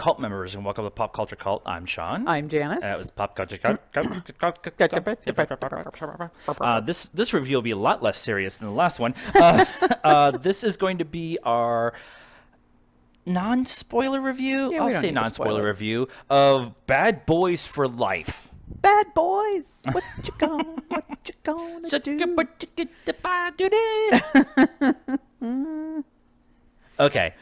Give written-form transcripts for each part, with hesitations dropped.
cult members, and welcome to Pop Culture Cult. I'm Sean. I'm Janice. That was Pop Culture Cult. This review will be a lot less serious than the last one. This is going to be our non-spoiler review. Yeah, I'll say non-spoiler review of Bad Boys for Life. Bad boys, what you gonna do? Okay.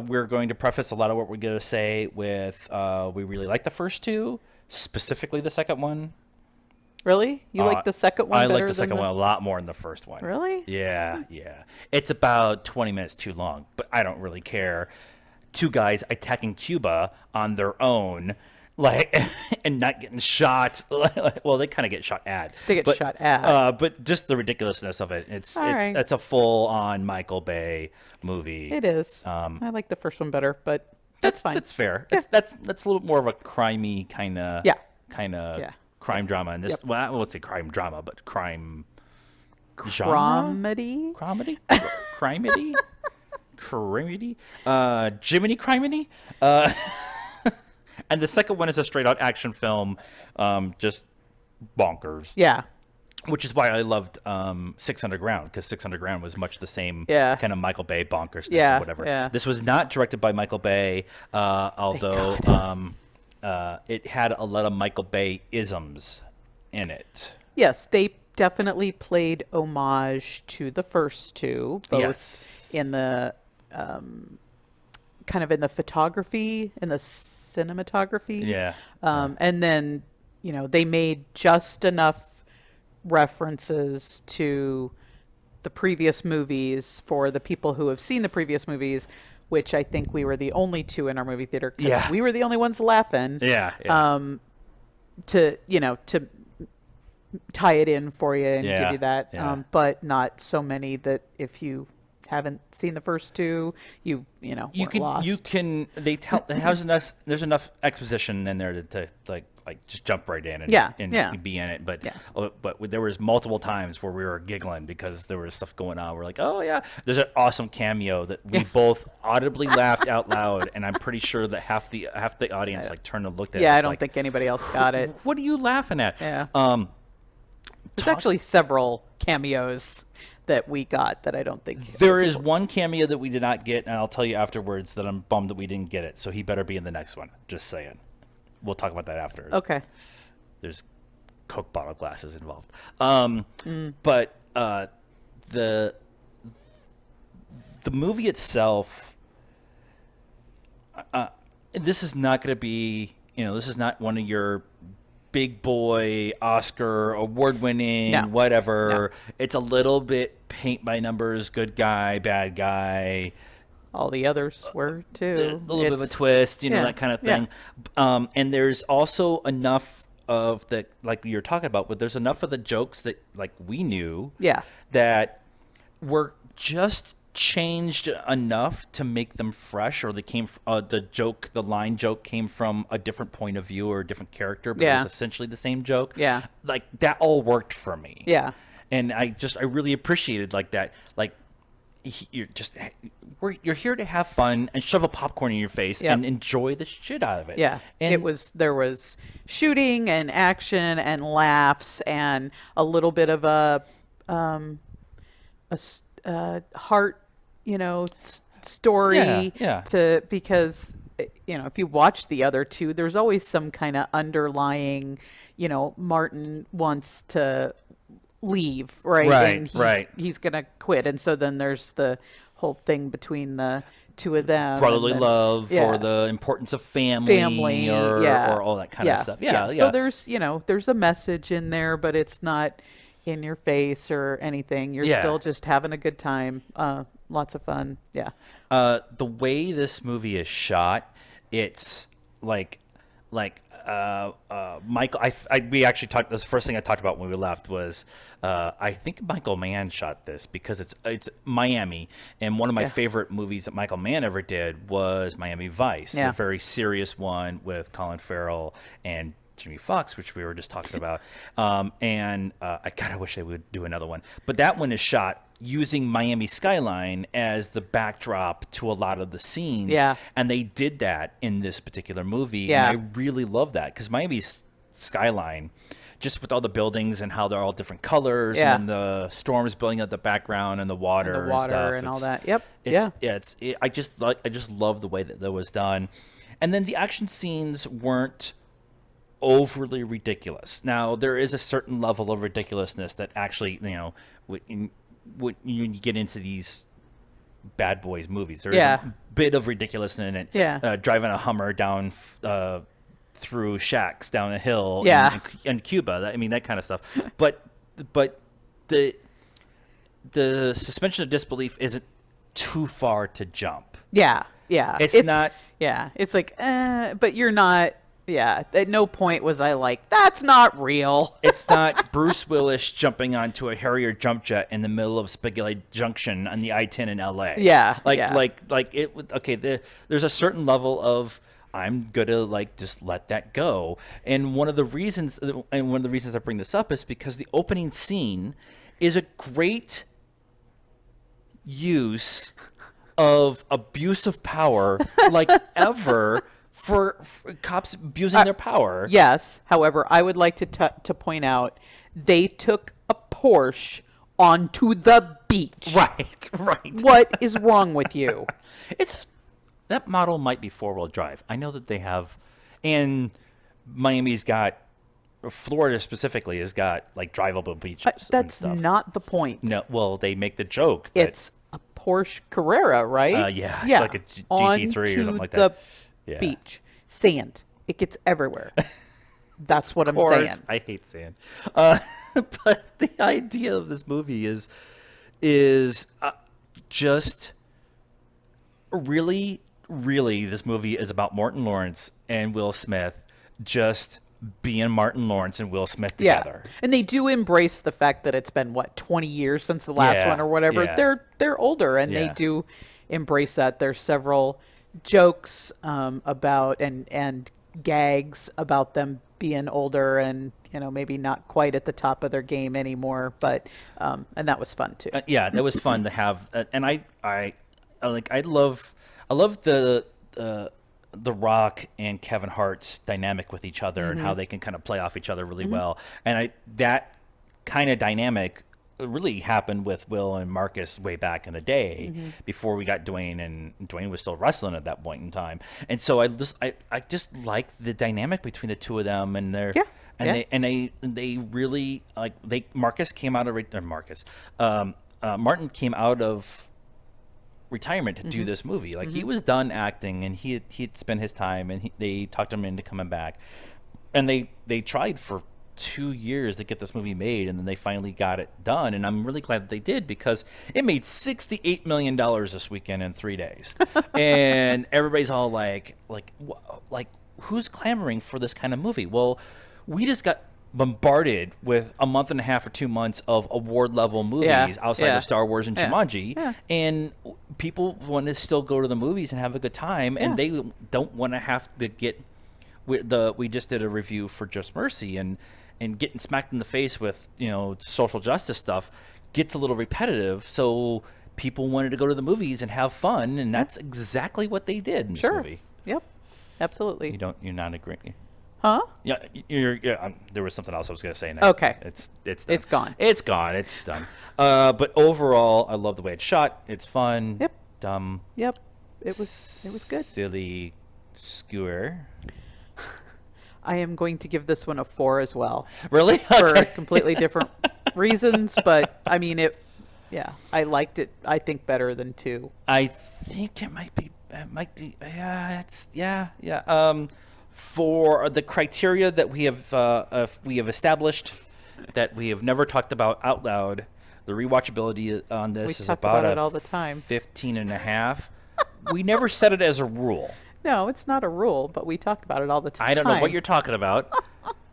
We're going to preface a lot of what we're going to say with we really like the first two, specifically the second one. Really? You like the second one better? I like the second one a lot more than the first one. Really? Yeah. It's about 20 minutes too long, but I don't really care. Two guys attacking Cuba on their own, and not getting shot. Well, they kind of get shot at. Shot at. But just the ridiculousness of it. It's right. a full-on Michael Bay movie. It is. I like the first one better, but that's fine. That's fair. Yeah. That's a little more of a crimey kind of crime drama. And this, Yep. well, I won't say crime drama, but crime genre? Crimedy? Crimedy? Crimedy? Crimedy? Jiminy Crimedy? And the second one is a straight-out action film, just bonkers. Yeah. Which is why I loved Six Underground, because Six Underground was much the same kind of Michael Bay bonkersness or whatever. Yeah. This was not directed by Michael Bay, although it had a lot of Michael Bay isms in it. Yes, they definitely played homage to the first two, both in the kind of in the photography, in the cinematography. Yeah. And then, they made just enough references to the previous movies for the people who have seen the previous movies, which I think we were the only two in our movie theater because we were the only ones laughing. Yeah. To tie it in for you and give you that. Yeah. But not so many that if you haven't seen the first two, you lost. There's enough exposition in there to just jump right in and be in it. But there was multiple times where we were giggling because there was stuff going on. We're like, oh yeah, there's an awesome cameo that we both audibly laughed out loud, and I'm pretty sure that half the audience turned and looked at us. Yeah, I don't think anybody else got it. What are you laughing at? Yeah. There's actually several cameos that we got that I don't think there is one cameo that we did not get, and I'll tell you afterwards that I'm bummed that we didn't get it. So he better be in the next one. Just saying. We'll talk about that after. Okay. There's Coke bottle glasses involved. But the movie itself, this is not going to be, this is not one of your big boy Oscar award-winning whatever. No. It's a little bit paint by numbers, good guy, bad guy. All the others were too. A little bit of a twist, that kind of thing. Yeah. And there's also enough of the, like you're talking about, but there's enough of the jokes that we knew that were just changed enough to make them fresh, or they came the line joke came from a different point of view or a different character, but it was essentially the same joke. Yeah. That all worked for me. Yeah. And I really appreciated that. You're here to have fun and shove a popcorn in your face and enjoy the shit out of it. Yeah. And there was shooting and action and laughs and a little bit of a heart, story because if you watch the other two, there's always some kind of underlying, Martin wants to leave, right? And he's gonna quit, and so then there's the whole thing between the two of them, brotherly love, or the importance of family or all that kind of stuff. So there's a message in there, but it's not in your face or anything. You're still just having a good time. Lots of fun. The way this movie is shot, it's Michael, we actually talked. The first thing I talked about when we left was I think Michael Mann shot this because it's Miami, and one of my favorite movies that Michael Mann ever did was Miami Vice, a very serious one with Colin Farrell and Jimmy Fox, which we were just talking about. And I kind of wish they would do another one, but that one is shot using Miami skyline as the backdrop to a lot of the scenes. Yeah. And they did that in this particular movie. Yeah. And I really love that because Miami's skyline, just with all the buildings and how they're all different colors, Yeah. and then the storms building up the background and the water and stuff. And all that. Yep. I just love the way that was done. And then the action scenes weren't overly ridiculous. Now, there is a certain level of ridiculousness that actually, when you get into these Bad Boys movies, there's a bit of ridiculousness in it. Yeah. Driving a Hummer down through shacks down a hill in Cuba. That kind of stuff. But the suspension of disbelief isn't too far to jump. Yeah. Yeah. It's not. Yeah. It's like, but you're not. Yeah, at no point was I like, that's not real. It's not Bruce Willis jumping onto a Harrier jump jet in the middle of Spaghetti Junction on the I-10 in L.A. Yeah, there's a certain level of I'm gonna just let that go. And one of the reasons I bring this up is because the opening scene is a great use of abuse of power ever. For cops abusing their power. Yes. However, I would like to point out they took a Porsche onto the beach. Right. What is wrong with you? That model might be 4-wheel drive. I know that they have, and Miami's got, Florida specifically has got drivable beaches. That's and stuff. Not the point. No. Well, they make the joke that it's a Porsche Carrera, right? Yeah. Like a GT3 or something like that. Beach, sand, it gets everywhere. That's what I'm saying. I hate sand, but the idea of this movie is just really this movie is about Martin Lawrence and Will Smith just being Martin Lawrence and Will Smith together. And they do embrace the fact that it's been 20 years since the last one or whatever. They're older, and they do embrace that. There's several jokes about and gags about them being older and maybe not quite at the top of their game anymore, but and that was fun too. That was fun to have, and I love the Rock and Kevin Hart's dynamic with each other and how they can kind of play off each other really well, and that kind of dynamic really happened with Will and Marcus way back in the day before we got Dwayne, and Dwayne was still wrestling at that point in time. And so I just like the dynamic between the two of them, and they really Marcus came out of Martin came out of retirement to do this movie. He was done acting, and he'd spent his time, and they talked him into coming back, and they tried for 2 years to get this movie made, and then they finally got it done, and I'm really glad that they did, because it made $68 million this weekend in 3 days. And everybody's all like who's clamoring for this kind of movie? Well, we just got bombarded with a month and a half or 2 months of award level movies outside of Star Wars and Jumanji, and people want to still go to the movies and have a good time, and they don't want to have to get we just did a review for Just Mercy, and getting smacked in the face with social justice stuff gets a little repetitive, so people wanted to go to the movies and have fun, and that's exactly what they did in this movie. Yep, absolutely. You're not agreeing? Huh? Yeah, there was something else I was going to say now. Okay. It's done. It's gone. It's done. But overall, I love the way it's shot. It's fun. Yep. Dumb. Yep. It was good. Silly. Skewer. I am going to give this one a 4 as well. Really? For completely different reasons, but I mean I liked it, I think, better than 2. I think it might be for the criteria that we have established, that we have never talked about out loud, the rewatchability on this is about it all the time. 15.5. We never set it as a rule. No, it's not a rule, but we talk about it all the time. I don't know what you're talking about.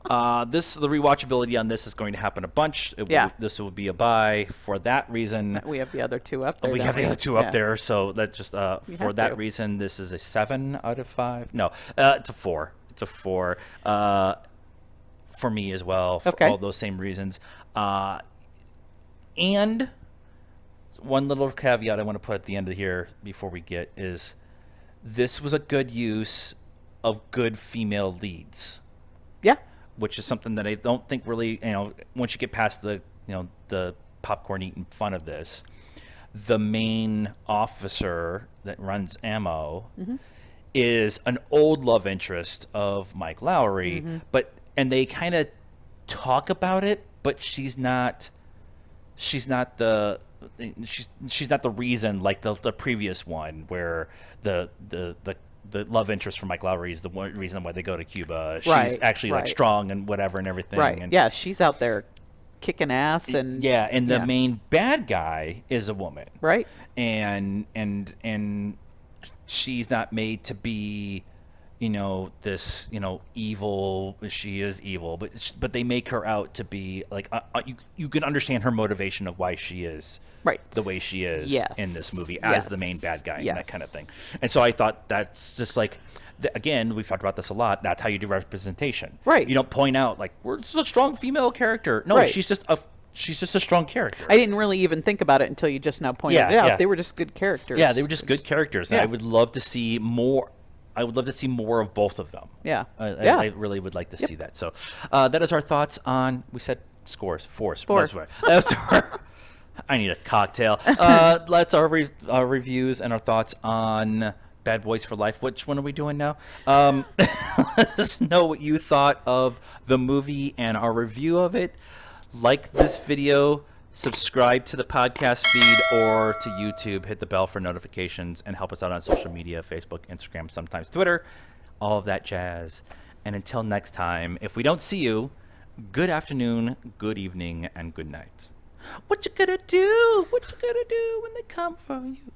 The rewatchability on this is going to happen a bunch. This will be a buy for that reason. We have the other 2 up there. We have the other 2 up there, so that's just for that reason. This is a 7 out of 5. No, it's a 4. It's a 4 for me as well. For all those same reasons. And one little caveat I want to put at the end of here before we get is this was a good use of good female leads. Yeah. Which is something that I don't think really, once you get past the popcorn eating fun of this, the main officer that runs ammo is an old love interest of Mike Lowry, and they kind of talk about it, but she's not the reason like the previous one where the love interest for Mike Lowry is the one reason why they go to Cuba. She's actually like strong and whatever and everything. Right. And, yeah, she's out there kicking ass and the main bad guy is a woman. Right. And she's not made to be, this, evil. She is evil, but they make her out to be like you can understand her motivation of why she is the way she is in this movie as the main bad guy and that kind of thing. And so I thought that's just like, again, we've talked about this a lot. That's how you do representation. Right. You don't point out like we're just a strong female character. No, she's just a strong character. I didn't really even think about it until you just now pointed it out. Yeah. They were just good characters. Yeah, they were just good characters. And I would love to see more. I would love to see more of both of them. Yeah. I really would like to see that. So that is our thoughts on, we said scores, four. That's I need a cocktail. That's our reviews and our thoughts on Bad Boys for Life. Which one are we doing now? Let us know what you thought of the movie and our review of it. Like this video, subscribe to the podcast feed or to YouTube, hit the bell for notifications, and help us out on social media, Facebook, Instagram, sometimes Twitter, all of that jazz. And until next time, if we don't see you, good afternoon, good evening, and good night. What you gonna do? What you gonna do when they come for you?